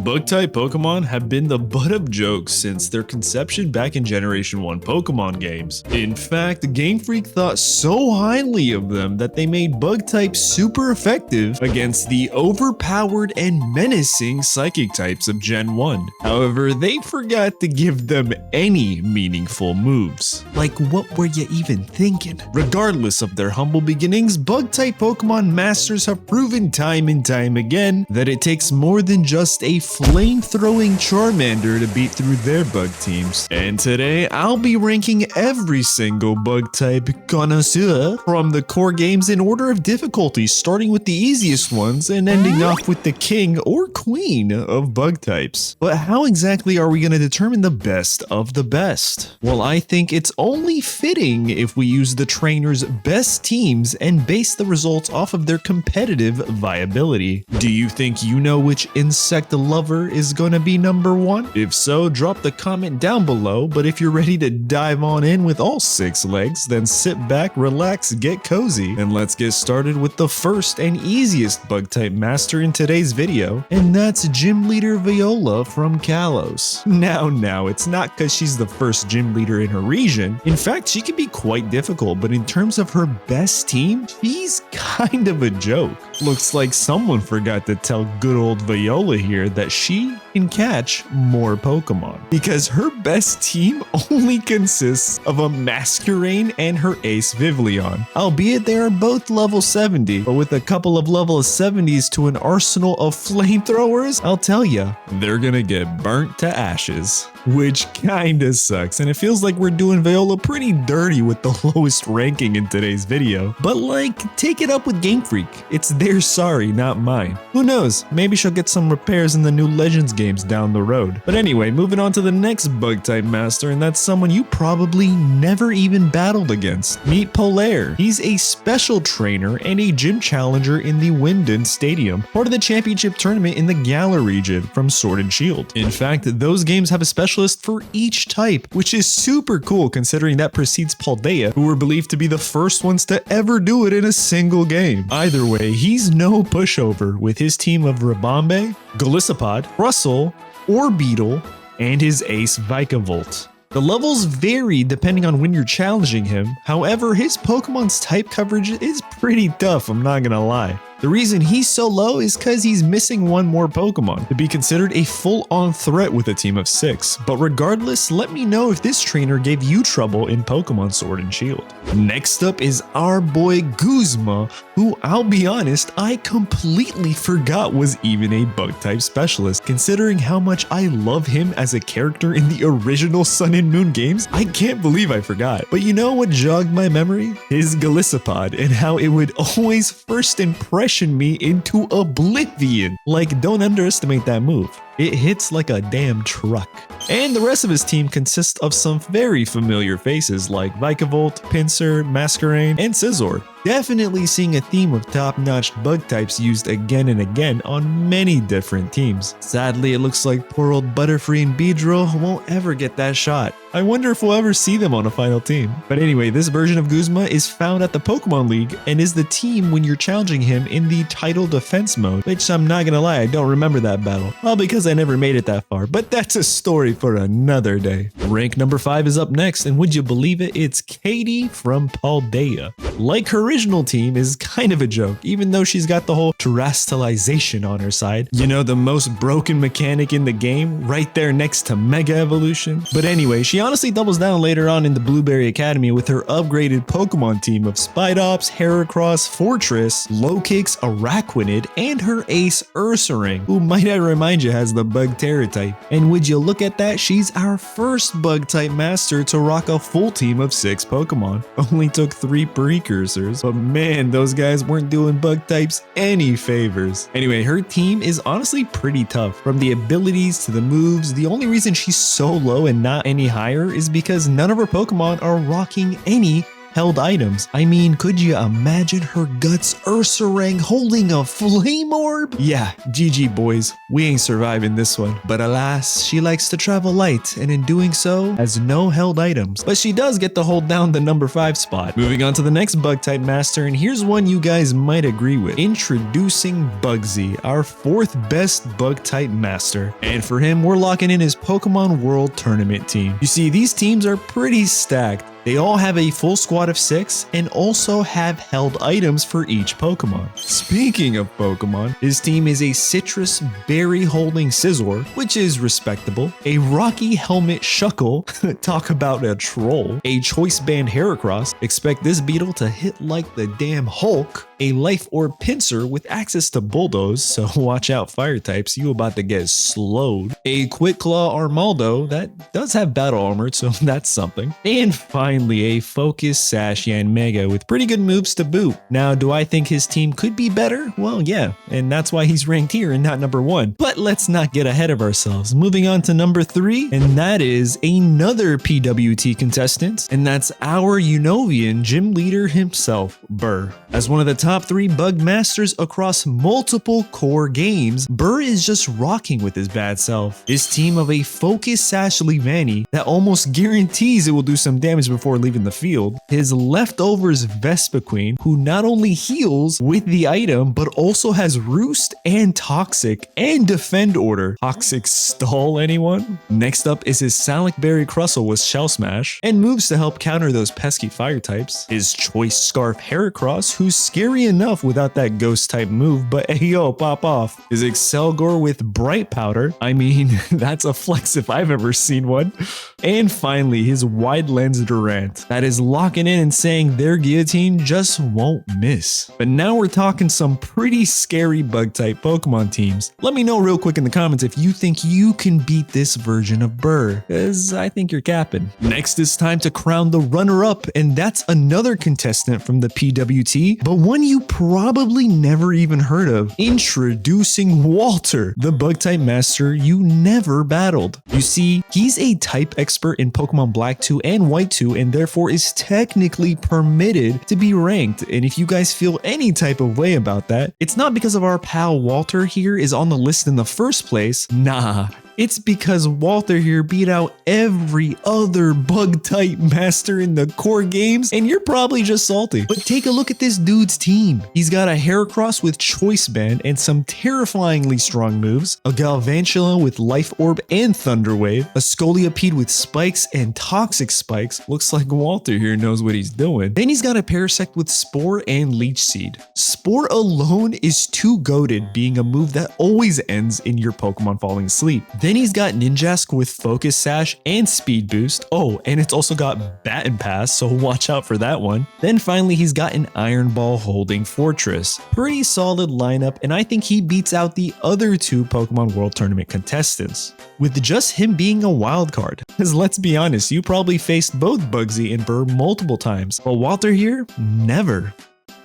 Bug-type Pokemon have been the butt of jokes since their conception back in Generation 1 Pokemon games. In fact, Game Freak thought so highly of them that they made Bug-type super effective against the overpowered and menacing Psychic types of Gen 1. However, they forgot to give them any meaningful moves. Like, what were you even thinking? Regardless of their humble beginnings, Bug-type Pokemon masters have proven time and time again that it takes more than just a flame-throwing Charmander to beat through their bug teams. And today, I'll be ranking every single bug-type connoisseur from the core games in order of difficulty, starting with the easiest ones and ending off with the king or queen of bug types. But how exactly are we going to determine the best of the best? Well, I think it's only fitting if we use the trainer's best teams and base the results off of their competitive viability. Do you think you know which insect lover is gonna be number one? If so, drop the comment down below, but if you're ready to dive on in with all 6 legs, then sit back, relax, get cozy, and let's get started with the first and easiest bug-type master in today's video, and that's Gym Leader Viola from Kalos. Now, it's not because she's the first gym leader in her region. In fact, she can be quite difficult, but in terms of her best team, she's kind of a joke. Looks like someone forgot to tell good old Viola here that she can catch more Pokemon, because her best team only consists of a Masquerain and her ace Vivillon. Albeit they are both level 70, but with a couple of level 70s to an arsenal of flamethrowers, I'll tell ya, they're gonna get burnt to ashes. Which kinda sucks, and it feels like we're doing Viola pretty dirty with the lowest ranking in today's video. But like, take it up with Game Freak. It's their sorry, not mine. Who knows, maybe she'll get some repairs in the new Legends games down the road. But anyway, moving on to the next bug-type master, and that's someone you probably never even battled against. Meet Polaire. He's a special trainer and a gym challenger in the Winden Stadium, part of the championship tournament in the Galar region from Sword and Shield. In fact, those games have a specialist for each type, which is super cool considering that precedes Paldea, who were believed to be the first ones to ever do it in a single game. Either way, he's no pushover with his team of Rabombe, Golisopod, Russell, Orbeetle, and his ace Vikavolt. The levels vary depending on when you're challenging him, however, his Pokemon's type coverage is pretty tough, I'm not gonna lie. The reason he's so low is because he's missing one more Pokemon to be considered a full-on threat with a team of 6. But regardless, let me know if this trainer gave you trouble in Pokemon Sword and Shield. Next up is our boy Guzma, who, I'll be honest, I completely forgot was even a bug-type specialist. Considering how much I love him as a character in the original Sun and Moon games, I can't believe I forgot. But you know what jogged my memory? His Golisopod, and how it would always first impression me into oblivion. Like, don't underestimate that move. It hits like a damn truck. And the rest of his team consists of some very familiar faces like Vikavolt, Pinsir, Masquerain, and Scizor. Definitely seeing a theme of top-notch bug types used again and again on many different teams. Sadly, it looks like poor old Butterfree and Beedrill won't ever get that shot. I wonder if we'll ever see them on a final team. But anyway, this version of Guzma is found at the Pokemon League and is the team when you're challenging him in the title defense mode, which I'm not gonna lie, I don't remember that battle. Well, because I never made it that far, but that's a story for another day. Rank number 5 is up next, and would you believe it, it's Katie from Paldea. Like her original team is kind of a joke, even though she's got the whole terastallization on her side. You know, the most broken mechanic in the game, right there next to Mega Evolution. But anyway, she honestly doubles down later on in the Blueberry Academy with her upgraded Pokemon team of Spidops, Heracross, Fortress, Lokix, Araquanid, and her ace Ursaring, who, might I remind you, has the bug Terra type. And would you look at that, she's our first bug type master to rock a full team of 6 Pokemon. Only took 3 precursors, but man, those guys weren't doing bug types any favors. Anyway, her team is honestly pretty tough. From the abilities to the moves, the only reason she's so low and not any higher is because none of her Pokemon are rocking any held items. I mean, could you imagine her guts Ursaring holding a flame orb? Yeah, GG boys, we ain't surviving this one. But alas, she likes to travel light, and in doing so, has no held items. But she does get to hold down the number 5 spot. Moving on to the next bug type master, and here's one you guys might agree with. Introducing Bugsy, our 4th best bug type master. And for him, we're locking in his Pokemon World Tournament team. You see, these teams are pretty stacked. They all have a full squad of 6 and also have held items for each Pokemon. Speaking of Pokemon, his team is a Citrus Berry holding Scizor, which is respectable, a Rocky Helmet Shuckle, talk about a troll, a Choice Band Heracross, expect this beetle to hit like the damn Hulk, a Life Orb Pinsir with access to Bulldoze, so watch out fire types, you about to get slowed, a Quick Claw Armaldo that does have battle armor, so that's something, and finally a Focus Sash Yanmega with pretty good moves to boot. Now, do I think his team could be better? Well, yeah, and that's why he's ranked here and not number 1. But let's not get ahead of ourselves. Moving on to number 3, and that is another PWT contestant, and that's our Unovian gym leader himself, Burr. As one of the top 3 bug masters across multiple core games, Burr is just rocking with his bad self. His team of a Focus Sash Leavanny that almost guarantees it will do some damage before leaving the field, his leftovers Vespiquen, who not only heals with the item, but also has Roost and Toxic and Defend Order. Toxic stall anyone? Next up is his Salic Berry Crustle with Shell Smash, and moves to help counter those pesky fire types. His Choice Scarf Heracross, who's scary enough without that ghost type move, but hey yo, pop off. His Excelgor with Bright Powder, I mean, that's a flex if I've ever seen one. And finally, his Wide Lens Durant, that is locking in and saying their guillotine just won't miss. But now we're talking some pretty scary bug type Pokemon teams. Let me know real quick in the comments if you think you can beat this version of Burr, because I think you're capping. Next it's time to crown the runner-up, and that's another contestant from the PWT, but one you probably never even heard of. Introducing Walter, the bug type master you never battled. You see, he's a type expert in Pokemon Black 2 and White 2, and therefore is technically permitted to be ranked. And if you guys feel any type of way about that, it's not because of our pal Walter here is on the list in the first place. Nah. It's because Walter here beat out every other bug type master in the core games, and you're probably just salty. But take a look at this dude's team. He's got a Heracross with Choice Band and some terrifyingly strong moves, a Galvantula with Life Orb and Thunder Wave, a Scolipede with Spikes and Toxic Spikes. Looks like Walter here knows what he's doing. Then he's got a Parasect with Spore and Leech Seed. Spore alone is too goated, being a move that always ends in your Pokemon falling asleep. Then he's got Ninjask with Focus Sash and Speed Boost. Oh, and it's also got Baton Pass, so watch out for that one. Then finally, he's got an Iron Ball holding Fortress. Pretty solid lineup, and I think he beats out the other 2 Pokemon World Tournament contestants, with just him being a wild card. Because let's be honest, you probably faced both Bugsy and Burr multiple times, but Walter here, never.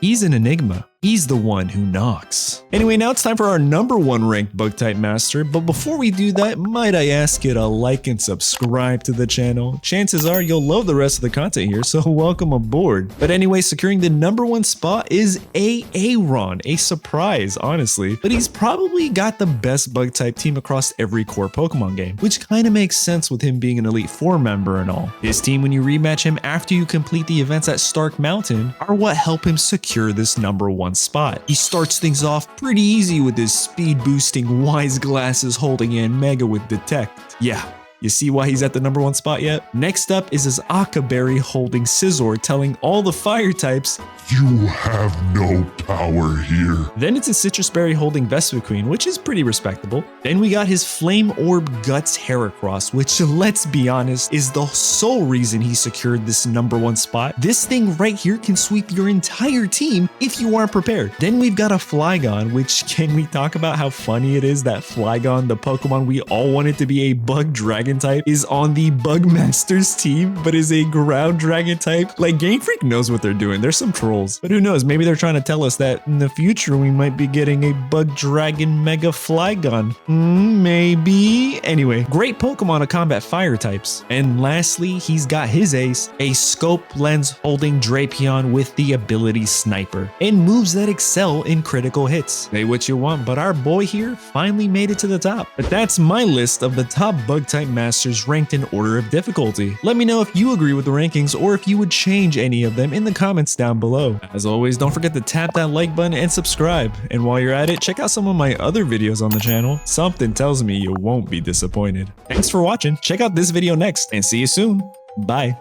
He's an enigma. He's the one who knocks. Anyway, now it's time for our number 1 ranked bug type master, but before we do that, might I ask you to like and subscribe to the channel? Chances are you'll love the rest of the content here, so welcome aboard. But anyway, securing the number 1 spot is Aaron, a surprise, honestly, but he's probably got the best bug type team across every core Pokemon game, which kind of makes sense with him being an Elite 4 member and all. His team, when you rematch him after you complete the events at Stark Mountain, are what help him secure this number 1 spot. He starts things off pretty easy with his speed boosting Wise Glasses holding Yanmega with Detect. Yeah. You see why he's at the number 1 spot yet? Next up is his Akaberry holding Scizor telling all the fire types, "You have no power here." Then it's his Citrus Berry holding Vespiquen, which is pretty respectable. Then we got his Flame Orb Guts Heracross, which, let's be honest, is the sole reason he secured this number 1 spot. This thing right here can sweep your entire team if you aren't prepared. Then we've got a Flygon, which, can we talk about how funny it is that Flygon, the Pokemon we all wanted to be a bug dragon dragon type is on the Bugmaster's team, but is a ground dragon type. Like, Game Freak knows what they're doing. There's some trolls. But who knows? Maybe they're trying to tell us that in the future we might be getting a Bug Dragon Mega Flygon. Maybe. Anyway, great Pokemon to combat fire types. And lastly, he's got his ace, a scope lens holding Drapion with the ability Sniper, and moves that excel in critical hits. Say what you want, but our boy here finally made it to the top. But that's my list of the top bug type masters ranked in order of difficulty. Let me know if you agree with the rankings or if you would change any of them in the comments down below. As always, don't forget to tap that like button and subscribe. And while you're at it, check out some of my other videos on the channel. Something tells me you won't be disappointed. Thanks for watching. Check out this video next and see you soon. Bye.